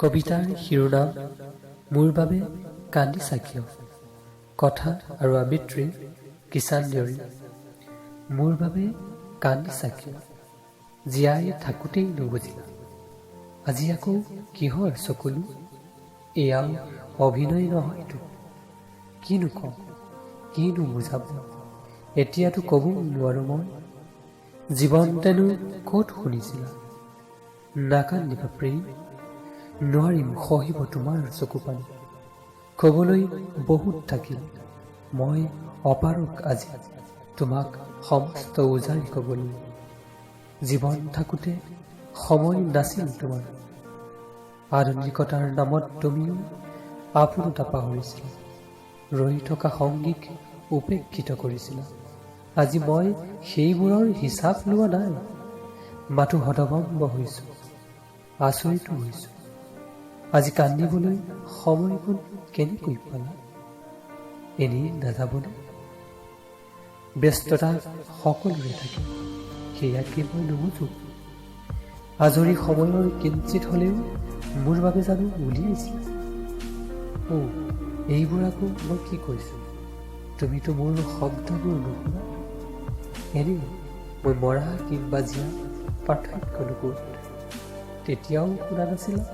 কবিতাৰ শিৰোনাম মোৰ বাবে কান্দিছা কিয়? কথা আৰু আবৃত্তি কিষাণ দেউৰী। মোৰ বাবে কান্দিছা কিয়? জীয়াই থাকোঁতেই নুবুজিলা, আজি আকৌ কিহৰ চকুলো? এয়াও অভিনয় নহয়তো, কিনো কম, কিনো বুজাব, এতিয়াতো ক'ব নোৱাৰো মই। জীৱনতেনো ক'ত শুনিছিলা, নাকান্দিবা প্ৰেম, নোৱাৰিম সহিব তোমাৰ চকু পানী। ক'বলৈ বহুত থাকিল, মই অপাৰক আজি তোমাক সমস্ত উজাৰি ক'বলৈ। জীৱন থাকোঁতে সময় নাছিল তোমাৰ, আধুনিকতাৰ নামত তুমিও আপোনতা পাহৰিছিলা, ৰৈ থকা সংগীক উপেক্ষিত কৰিছিলা। আজি মই সেইবোৰৰ হিচাপ লোৱা নাই, মাথো হতভম্ব হৈছোঁ, আচৰিতো হৈছোঁ। আজি কান্দিবলৈ সময়কণ কেনেকৈ পালা? এনেই নাযাবনে? ব্যস্ততা সকলোৰে থাকে, সেয়াকে মই নুবুজো। আজৰি সময়ৰ কিঞ্চিত হ'লেও মোৰ বাবে জানো উলিয়াইছিলা? এইবোৰ আকৌ মই কি কৈছোঁ, তুমিতো মোৰ শব্দবোৰ নুশুনা। এনেই মই মৰা কিম্বা জীয়া পাৰ্থক্য নোপোৱা, তেতিয়াও শুনা নাছিলা,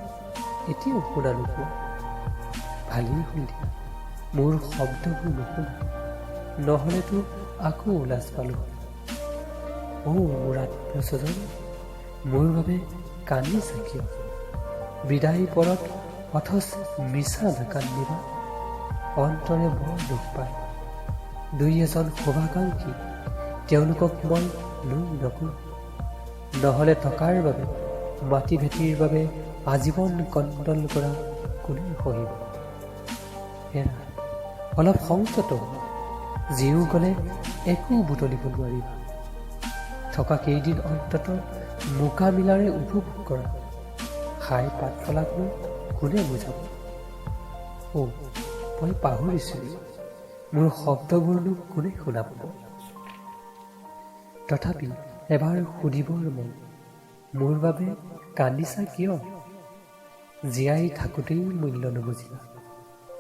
এতিয়াও শুনা নোপোৱা। ভালেই হ'ল দিয়া, মোৰ শব্দবোৰ নুশুনা, নহ'লেতো আকৌ লাজ পালোঁ। মোৰ আত্মস্বজন, মোৰ বাবে কান্দিছা কিয়? বিদায় পৰত অথচ মিছা নাকান্দিবা, অন্তৰে বৰ দুখ পায়। দুই এজন শুভাকাংক্ষী, তেওঁলোকক মই লৈ নকৰোঁ, নহ'লে টকাৰ বাবে, মাটি ভেটিৰ বাবে আজীৱন কণ্ডল কৰা কোনে সহিব? হেৰা, অলপ সংযত হোৱা, জীও গ'লে একো বুটলিব নোৱাৰিবা। থকা কেইদিন অন্তত মোকামিলাৰে উপভোগ কৰা, খাই পাত ফলাকৈ কোনে বুজাব? মই পাহৰিছিলোঁ, মোৰ শব্দবোৰনো কোনে শুনা পাব? তথাপি এবাৰ সুধিবৰ মন, মোৰ বাবে কান্দিছা কিয়? জীয়াই থাকোঁতেই মূল্য নুবুজিলা,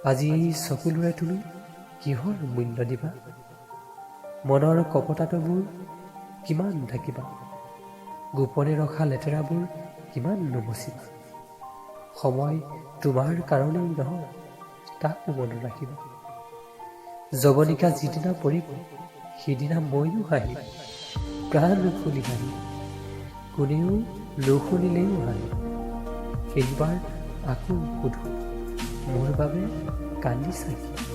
আজি এই চকুলোৰে তুমি কিহৰ মূল্য দিবা? মনৰ কপটতাবোৰ কিমান ঢাকিবা, গোপনে ৰখা লেতেৰাবোৰ কিমান নুমচিবা? সময় তোমাৰ কাৰণেই নহয়, তাকো মনত ৰাখিবা। যৱনিকা যিদিনা পৰিব, সিদিনা ময়ো হাঁহিম, প্ৰাণ খুলি হাঁহিম, কোনেও নুশুনিলেও হাঁহিম। সেইবাৰ আকৌ সুধো, মোৰ বাবে কান্দিছা কিয়?